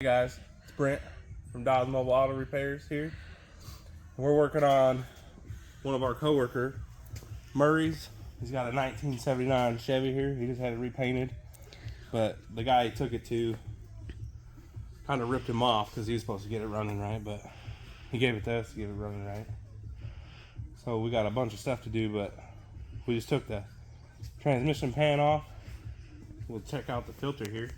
Hey guys, it's Brent from Dodge Mobile Auto Repairs here. We're working on one of our coworker, Murray's. He's got a 1979 Chevy here. He just had it repainted, but the guy he took it to kind of ripped him off because he was supposed to get it running right, but he gave it to us to get it running right. So we got a bunch of stuff to do, but we just took the transmission pan off. We'll check out the filter here.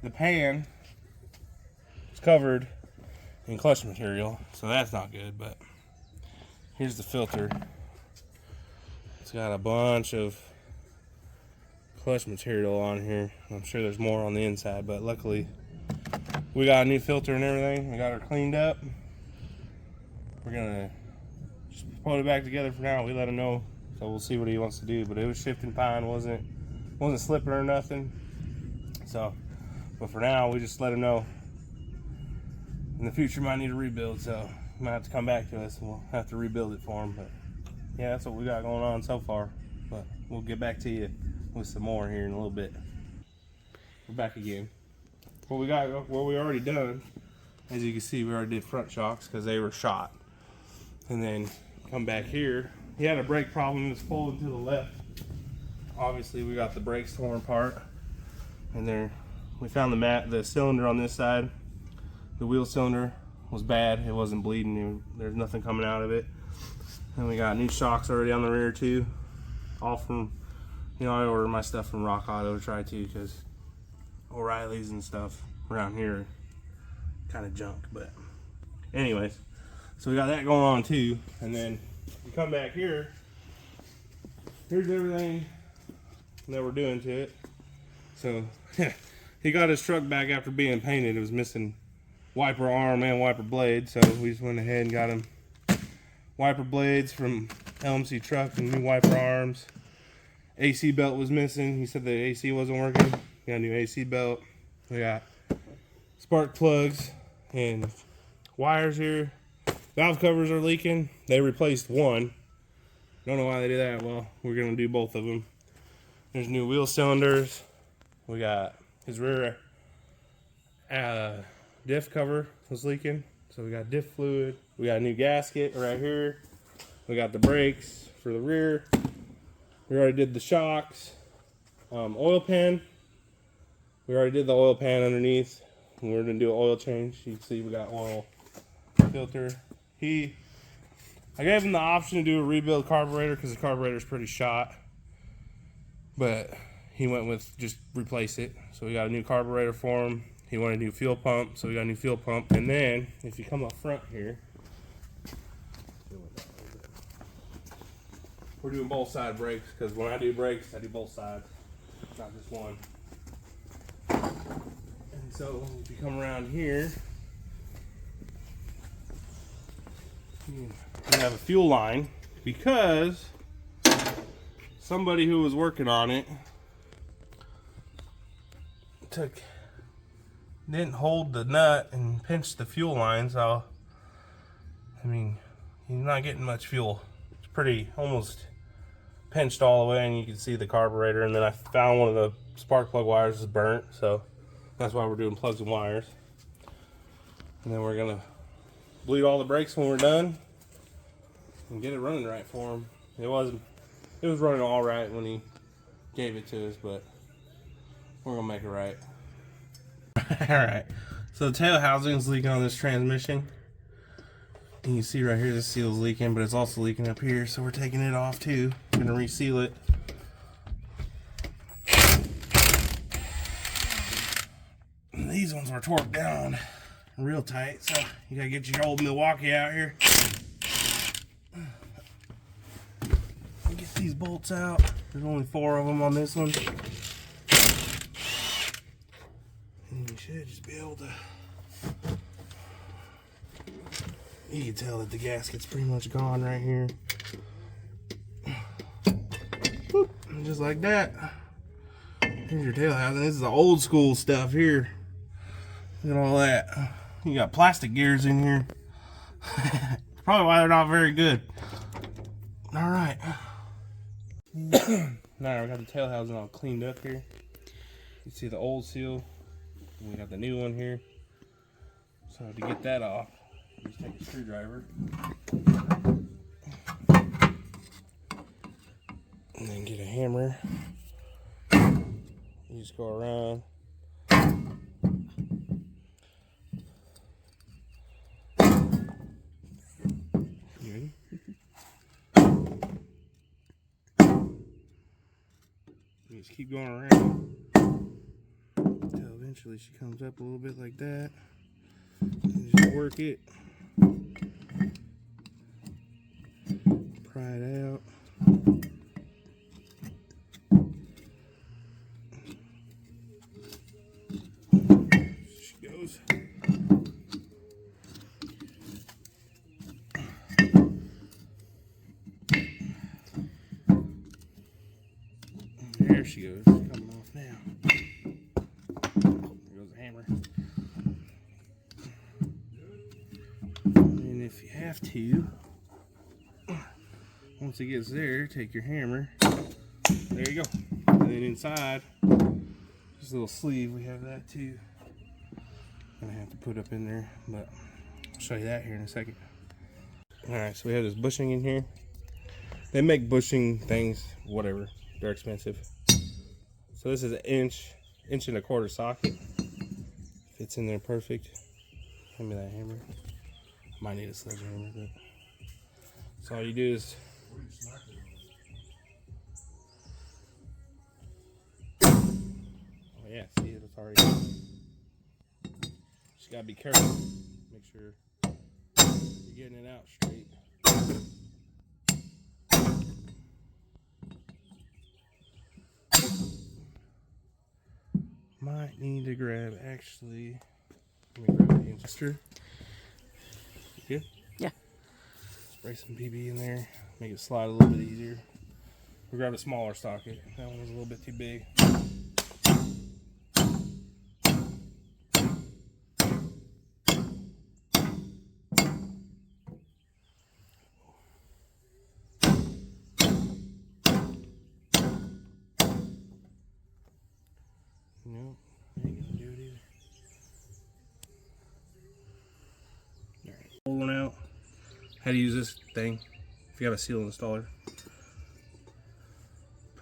The pan is covered in clutch material, so that's not good, but here's the filter. It's got a bunch of clutch material on here. I'm sure there's more on the inside, but luckily we got a new filter and everything. We got her cleaned up. We're gonna just put it back together for now. We let him know, so we'll see what he wants to do, but it was shifting fine, wasn't slipping or nothing. So, but for now, we just let him know in the future might need a rebuild, so he might have to come back to us and we'll have to rebuild it for him. But yeah, that's what we got going on so far, but we'll get back to you with some more here in a little bit. We're back again. What we already done, as you can see, we already did front shocks because they were shot. And then come back here, he had a brake problem. It's pulling to the left. Obviously we got the brakes torn apart, and there we found the cylinder on this side. The wheel cylinder was bad. It wasn't bleeding. There's nothing coming out of it. And we got new shocks already on the rear too, all from, you know, I ordered my stuff from Rock Auto to try too, because O'Reilly's and stuff around here kind of junk. But anyways, so we got that going on too. And then you come back here, here's everything that we're doing to it. So he got his truck back after being painted. It was missing wiper arm and wiper blade, so we just went ahead and got him wiper blades from LMC truck and new wiper arms. AC belt was missing. He said the AC wasn't working. We got a new AC belt. We got spark plugs and wires here. Valve covers are leaking. They replaced one. Don't know why they did that. Well, we're gonna do both of them. There's new wheel cylinders. We got his rear diff cover was leaking, so we got diff fluid. We got a new gasket right here. We got the brakes for the rear. We already did the shocks. Oil pan. We already did the oil pan underneath. We're gonna do an oil change. You can see we got oil filter. I gave him the option to do a rebuild carburetor because the carburetor is pretty shot, but he went with just replace it. So we got a new carburetor for him. He wanted a new fuel pump, so we got a new fuel pump. And then if you come up front here, we're doing both side brakes, because when I do brakes, I do both sides, not just one. And so if you come around here, you have a fuel line, because somebody who was working on it didn't hold the nut and pinched the fuel line, so I mean, he's not getting much fuel. It's pretty almost pinched all the way, and you can see the carburetor. And then I found one of the spark plug wires is burnt, so that's why we're doing plugs and wires. And then we're gonna bleed all the brakes when we're done and get it running right for him. It was running all right when he gave it to us, but we're gonna make it right. Alright, so the tail housing is leaking on this transmission. And you see right here the seal's leaking, but it's also leaking up here, so we're taking it off too. We're gonna reseal it. And these ones were torqued down real tight, so you gotta get your old Milwaukee out here. Get these bolts out. There's only 4 of them on this one. And you should just be able to, you can tell that the gasket's pretty much gone right here. Boop, just like that. Here's your tail housing. This is the old school stuff here. Look at all that. You got plastic gears in here. Probably why they're not very good. Alright. Now we got the tail housing all cleaned up here. see the old seal, and we got the new one here. So to get that off, you just take a screwdriver and then get a hammer. You just go around. You ready? You just keep going around until eventually she comes up a little bit like that. You just work it. Pry it out. She goes. There she goes. Coming off now. There goes the hammer. And if you have to, once it gets there, take your hammer. There you go. And then inside, just a little sleeve. We have that too. I'm gonna have to put up in there, but I'll show you that here in a second. Alright, so we have this bushing in here. They make bushing things, whatever. They're expensive. So this is an inch and a quarter socket. Fits in there perfect. Hand me that hammer. Might need a sledgehammer, but so all you do is oh yeah, see it's already. Just gotta be careful. Make sure you're getting it out straight. Might need to grab actually. Let me grab the injector. Good? Yeah. Spray some PB in there, make it slide a little bit easier. We grabbed a smaller socket. That one was a little bit too big. No, ain't gonna do it either. Alright, pull one out. How to use this thing if you have a seal installer.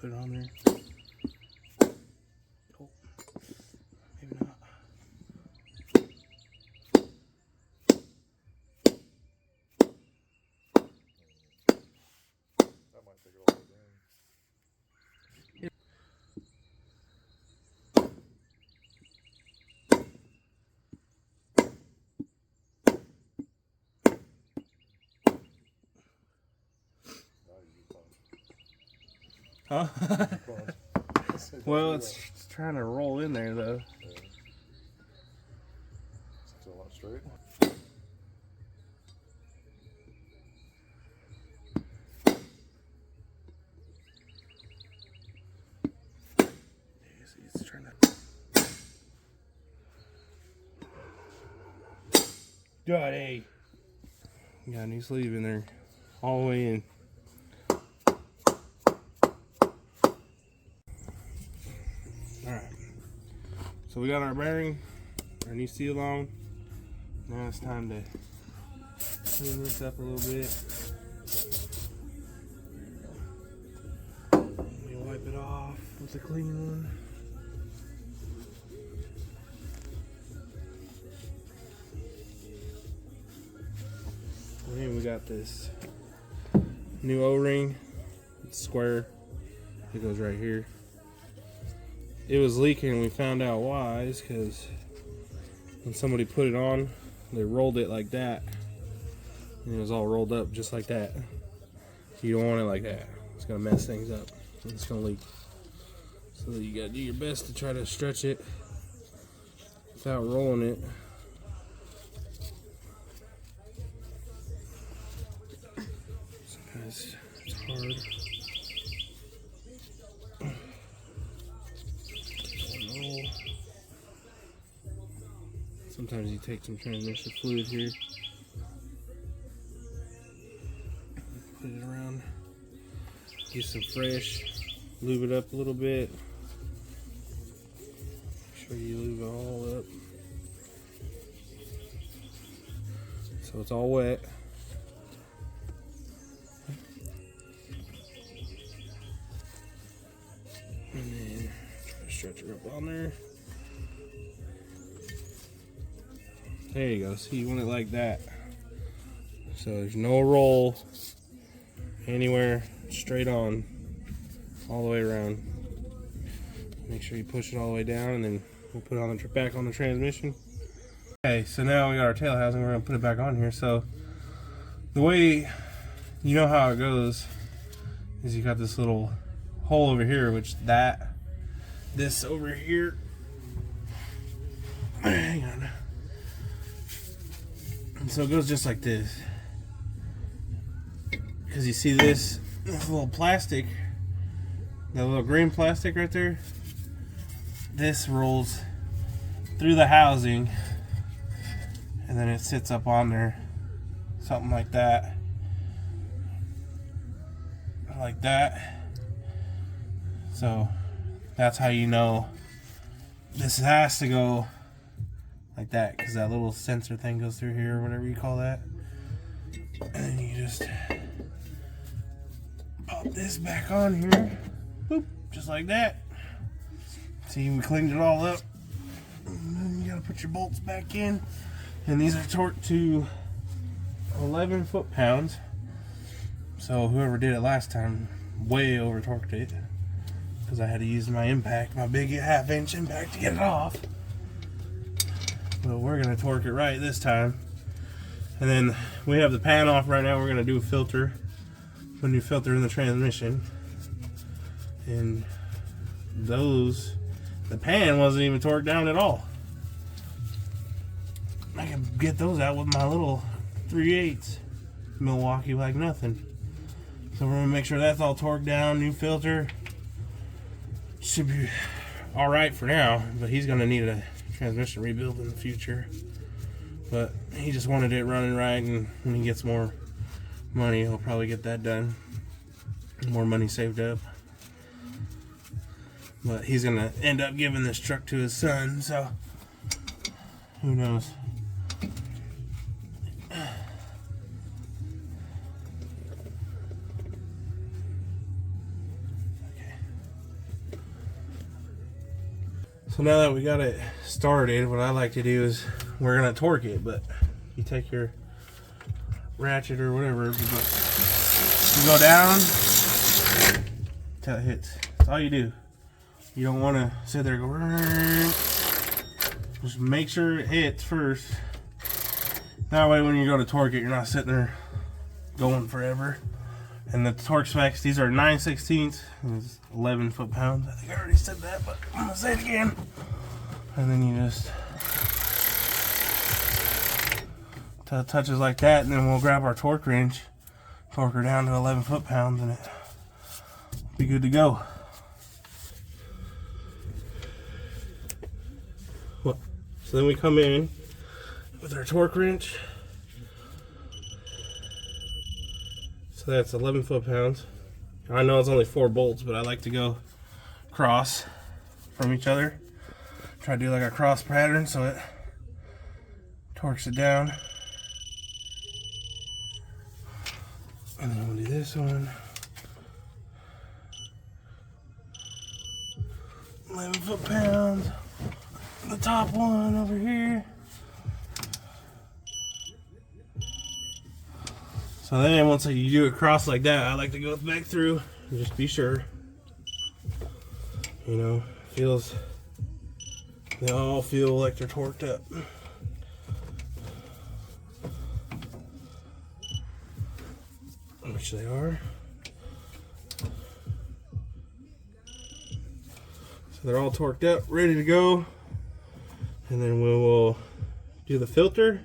Put it on there. Oh, maybe not. That might take it all the way down. Huh? Well, it's trying to roll in there though. Yeah. Still not straight. See, it's trying to. Got a new sleeve in there, all the way in. Alright, so we got our bearing, our new seal on. Now it's time to clean this up a little bit. Let me wipe it off with a clean one. And then we got this new O-ring. It's square. It goes right here. It was leaking and we found out why. It's because when somebody put it on, they rolled it like that. And it was all rolled up just like that. You don't want it like that. It's going to mess things up. It's going to leak. So you got to do your best to try to stretch it without rolling it. Sometimes it's hard. Sometimes you take some transmission fluid here, put it around, get some fresh, lube it up a little bit. pre-lube all up. So it's all wet. And then try to stretch her up on there. There you go. See, you want it like that. So there's no roll anywhere, straight on, all the way around. Make sure you push it all the way down, and then we'll put it on the back on the transmission. Okay, so now we got our tail housing. We're gonna put it back on here. So the way you know how it goes is you got this little hole over here, which this over here. Hang on. And so it goes just like this. Because you see this little plastic, that little green plastic right there, this rolls through the housing and then it sits up on there, something like that. Like that. So that's how you know this has to go like that, because that little sensor thing goes through here, or whatever you call that. And then you just pop this back on here, boop, just like that. See, we cleaned it all up. And then you gotta put your bolts back in. And these are torqued to 11 foot-pounds. So whoever did it last time way over torqued it, because I had to use my impact, my big 1/2 inch impact, to get it off. But we're gonna torque it right this time. And then we have the pan off right now. We're gonna do a filter, put a new filter in the transmission. And the pan wasn't even torqued down at all. I can get those out with my little 3/8 Milwaukee like nothing. So we're gonna make sure that's all torqued down, new filter. Should be all right for now, but he's gonna need a transmission rebuild in the future. But he just wanted it running right, and when he gets more money, he'll probably get that done. More money saved up. But he's gonna end up giving this truck to his son, so who knows. So now that we got it started, what I like to do is we're gonna torque it, but you take your ratchet or whatever, you go down till it hits. That's all you do. You don't want to sit there and go. Just make sure it hits first. That way, when you go to torque it, you're not sitting there going forever. And the torque specs, these are 9/16, 11 foot-pounds. I think I already said that, but I'm gonna say it again. And then you just till it touches like that, and then we'll grab our torque wrench, torque her down to 11 foot-pounds, and it'll be good to go. So then we come in with our torque wrench. So that's 11 foot-pounds. I know it's only 4 bolts, but I like to go cross from each other. Try to do like a cross pattern so it torques it down. And then we'll do this one. 11 foot-pounds. The top one over here. So then once you do it cross like that, I like to go back through and just be sure. You know, they all feel like they're torqued up. Which they are. So they're all torqued up, ready to go. And then we will do the filter,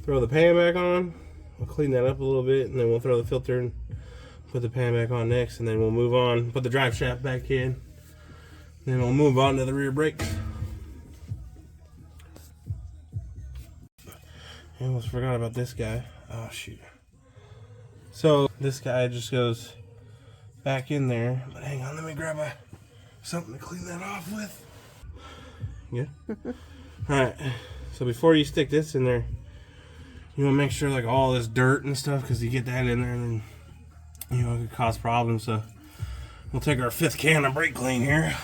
throw the pan back on. We'll clean that up a little bit, and then we'll throw the filter and put the pan back on next, and then we'll move on, put the drive shaft back in. Then we'll move on to the rear brakes. I almost forgot about this guy. Oh shoot. So this guy just goes back in there, but hang on, let me grab something to clean that off with. Yeah. Alright, so before you stick this in there, you want to make sure like all this dirt and stuff, because you get that in there and then, you know, it could cause problems. So we'll take our 5th can of brake clean here.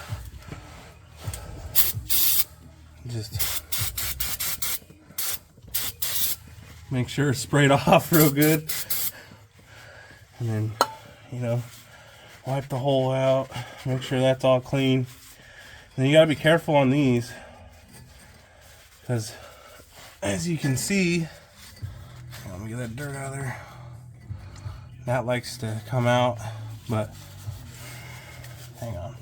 Just make sure it's sprayed off real good. And then, you know, wipe the hole out, make sure that's all clean. And you gotta be careful on these, because as you can see, let me get that dirt out of there. That likes to come out, but hang on.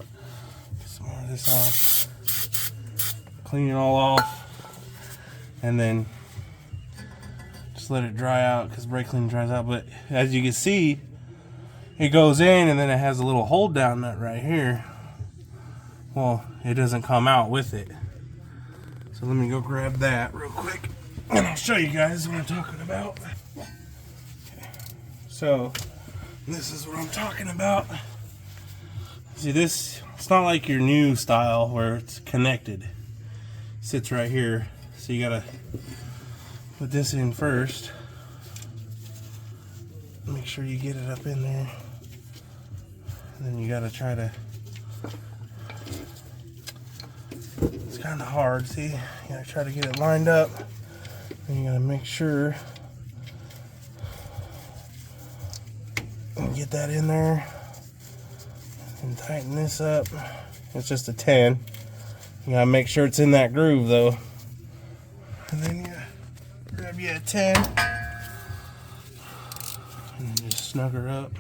Get some more of this off. Clean it all off, and then just let it dry out, because brake clean dries out. But as you can see, it goes in and then it has a little hold down nut right here. Well, it doesn't come out with it. So let me go grab that real quick and I'll show you guys what I'm talking about. Okay. So this is what I'm talking about. See, this, it's not like your new style where it's connected. It sits right here. So you gotta put this in first. Make sure you get it up in there. And then you gotta try to, it's kind of hard, see? You gotta try to get it lined up. And you gotta make sure and get that in there and tighten this up. It's just a 10. You gotta make sure it's in that groove though. And then you grab you a 10 and then just snug her up.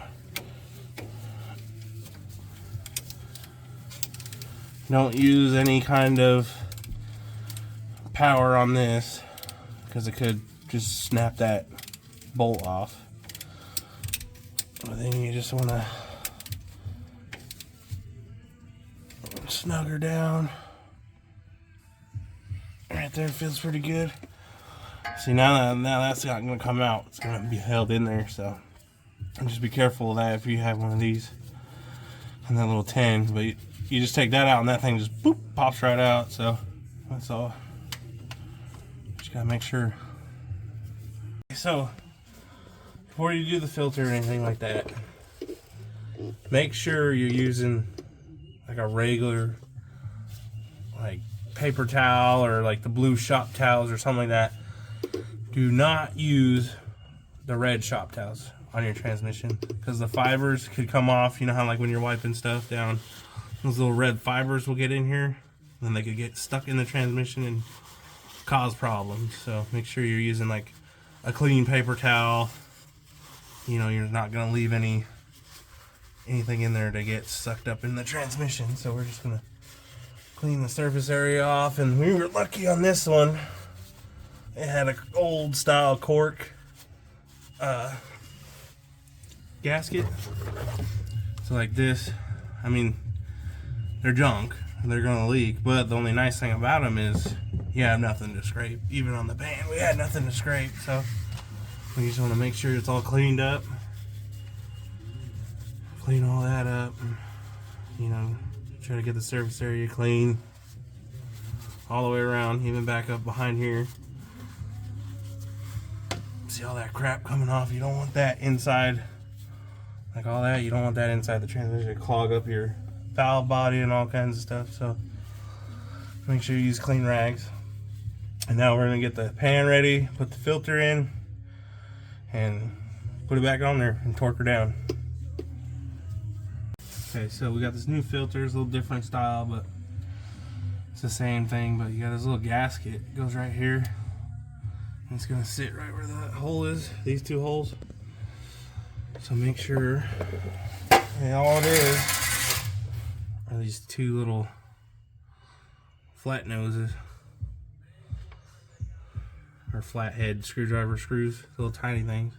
Don't use any kind of power on this, because it could just snap that bolt off. But then you just want to snug her down. Right there, feels pretty good. See, now that's not going to come out. It's going to be held in there, so just be careful of that if you have one of these and that little 10. But you just take that out and that thing just boop, pops right out. So that's all. Just gotta make sure. So before you do the filter or anything like that, make sure you're using like a regular like paper towel or like the blue shop towels or something like that. Do not use the red shop towels on your transmission, because the fibers could come off. You know how like when you're wiping stuff down, those little red fibers will get in here and they could get stuck in the transmission and cause problems. So make sure you're using like a clean paper towel. You know, you're not going to leave anything in there to get sucked up in the transmission. So we're just going to clean the surface area off. And we were lucky on this one. It had an old style cork gasket. So like this, I mean, they're junk, they're gonna leak, but the only nice thing about them is you have nothing to scrape. Even on the pan, we had nothing to scrape, so we just want to make sure it's all cleaned up. Clean all that up, and, you know, try to get the surface area clean all the way around, even back up behind here. See all that crap coming off? You don't want that inside, like all that. You don't want that inside the transmission to clog up your valve body and all kinds of stuff. So make sure you use clean rags. And now we're gonna get the pan ready, put the filter in, and put it back on there and torque her down. Okay, so we got this new filter. It's a little different style, but it's the same thing. But you got this little gasket. It goes right here. And it's gonna sit right where that hole is. These two holes. So make sure. And all it is are these two little flat noses, or flathead screwdriver screws, little tiny things.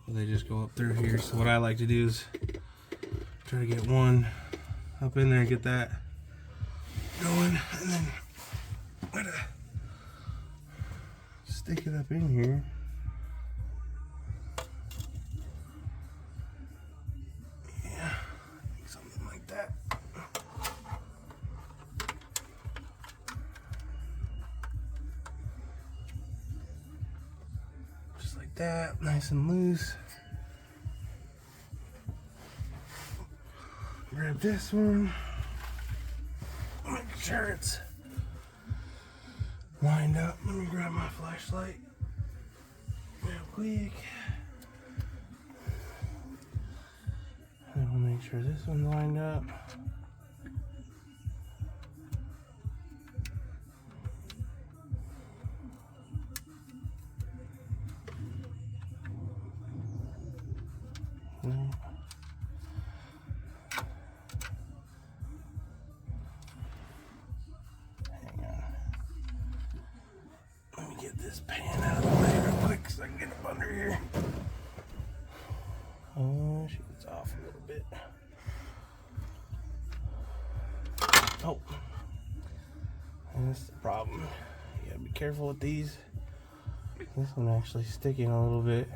They just go up through here. So what I like to do is try to get one up in there and get that going, and then stick it up in here. Yeah, something like that. Get that nice and loose. Grab this one. Make sure it's lined up. Let me grab my flashlight real quick. And we'll make sure this one's lined up. Get this pan out of the way real quick so I can get up under here. Oh, it's off a little bit. Oh, and that's the problem. You gotta be careful with these. This one actually sticking a little bit.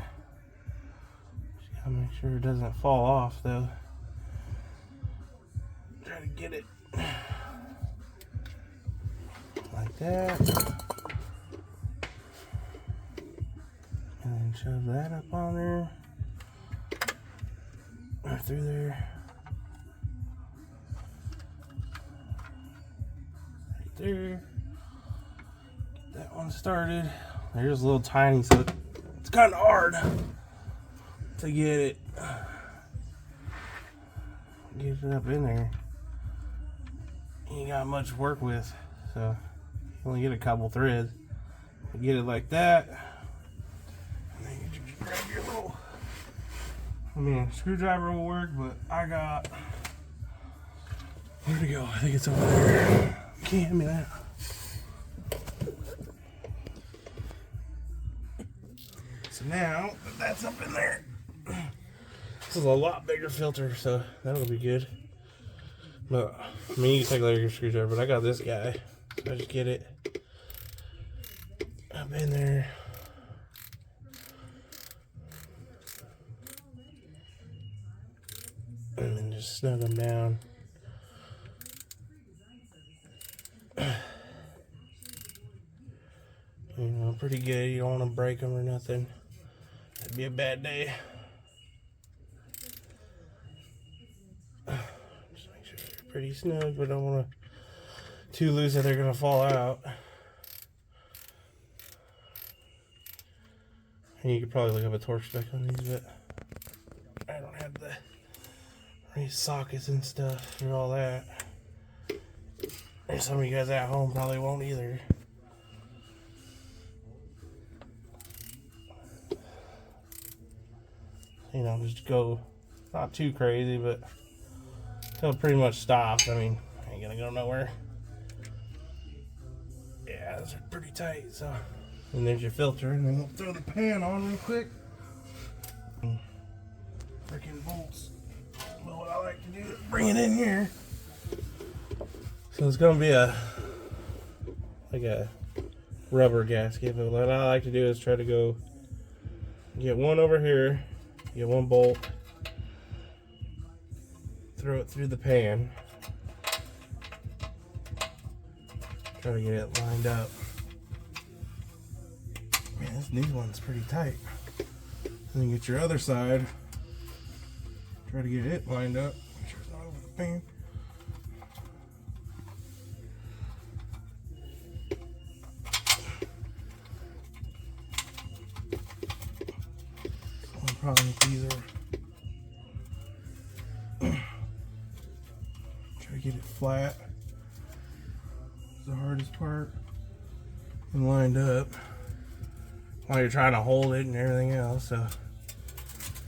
Just gotta make sure it doesn't fall off though. Try to get it like that. And then shove that up on there, or through there, right there. Get that one started. There's a little tiny, so it's kind of hard to get it up in there. You ain't got much work with, so you only get a couple threads. You get it like that. Grab your little, I mean, a screwdriver will work, but I got, where'd it go? I think it's over there. Can't hand me that. So now that that's up in there, this is a lot bigger filter, so that'll be good. But I mean, you can take a regular screwdriver, but I got this guy, so I just get it up in there. And then just snug them down. You know, pretty good. You don't want to break them or nothing. That'd be a bad day. Just make sure they're pretty snug, but don't want to too loose that they're gonna fall out. And you could probably look up a torch spec on these, but I don't have these sockets and stuff for all that. And some of you guys at home probably won't either. You know, just go not too crazy, but until it pretty much stops. I mean, ain't gonna go nowhere. Yeah, those are pretty tight, so. And there's your filter, and then we'll throw the pan on real quick. Freaking bolts. Well, what I like to do is bring it in here. So it's gonna be like a rubber gasket, but what I like to do is try to go get one over here, get one bolt, throw it through the pan, try to get it lined up. Man, this new one's pretty tight. And then get your other side, try to get it lined up. Make sure it's not over the pan. One problem with these are try to get it flat. It's the hardest part. And lined up while you're trying to hold it and everything else. So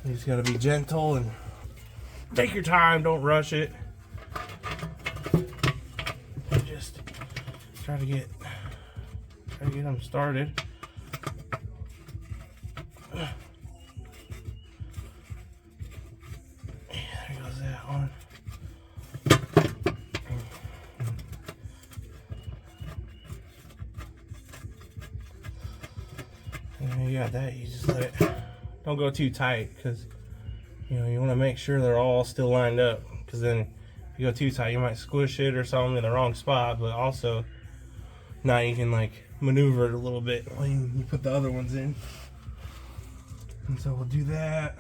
you just gotta be gentle and take your time, don't rush it. Just try to get them started. There goes that one. And you got that, you just let it, don't go too tight, because you know, you want to make sure they're all still lined up, because then if you go too tight, you might squish it or something in the wrong spot. But also, now you can like maneuver it a little bit when you put the other ones in. And so we'll do that.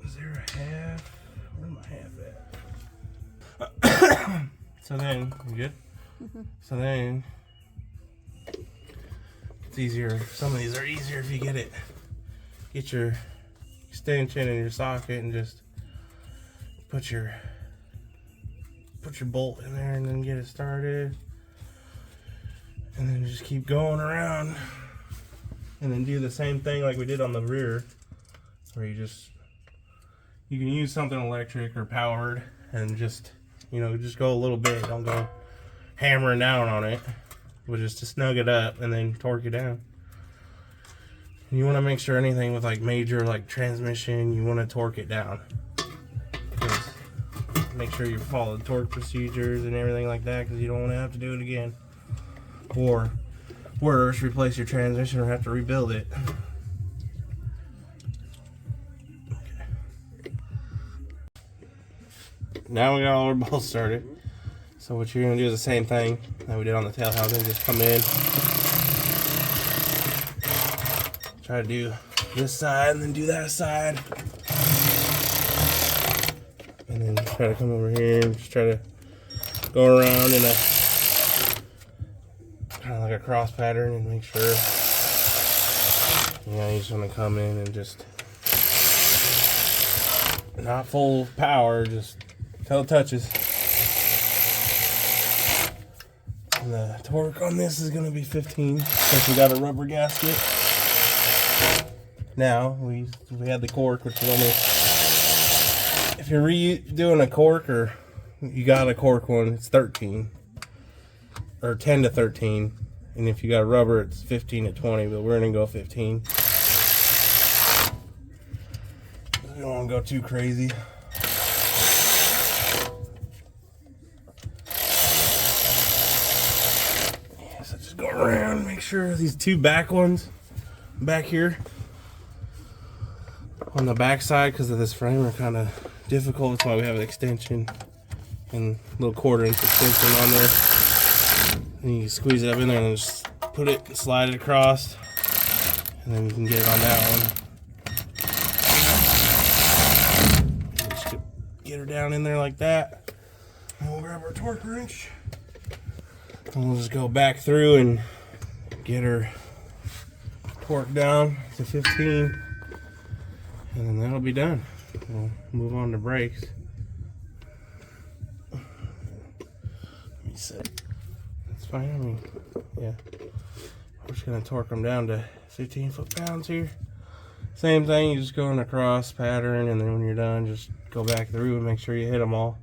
Is there a half? Where's my half at? So then, you good? So then, it's easier. Some of these are easier if you get your extension in your socket and just put your bolt in there and then get it started. And then just keep going around. And then do the same thing like we did on the rear, where you can use something electric or powered and just go a little bit. Don't go hammering down on it, but just to snug it up and then torque it down. You want to make sure anything with like major like transmission, you want to torque it down. Just make sure you follow the torque procedures and everything like that, because you don't want to have to do it again. Or worse, replace your transmission or have to rebuild it. Okay. Now we got all our bolts started. So what you're going to do is the same thing that we did on the tail housing. Just come in, try to do this side and then do that side. And then try to come over here and just try to go around in a kind of like a cross pattern and make sure, you just want to come in and just not full power, just till it touches. And the torque on this is going to be 15 since we got a rubber gasket. Now we had the cork, which is only, if you're redoing a cork or you got a cork one, it's 13 or 10 to 13, and if you got rubber, it's 15 to 20. But we're gonna go 15. We don't want to go too crazy. Yeah, so just go around, make sure these two back ones back here on the back side, because of this frame, are kind of difficult. That's why we have an extension and a little 1/4 inch extension on there. And you can squeeze it up in there and just put it and slide it across, and then you can get it on that one. And just get her down in there like that. And we'll grab our torque wrench and we'll just go back through and get her torque down to 15, and then that'll be done. We'll move on to brakes. Let me set. That's fine. I mean, yeah. We're just gonna torque them down to 15 foot-pounds here. Same thing. You just go in a cross pattern, and then when you're done, just go back through and make sure you hit them all.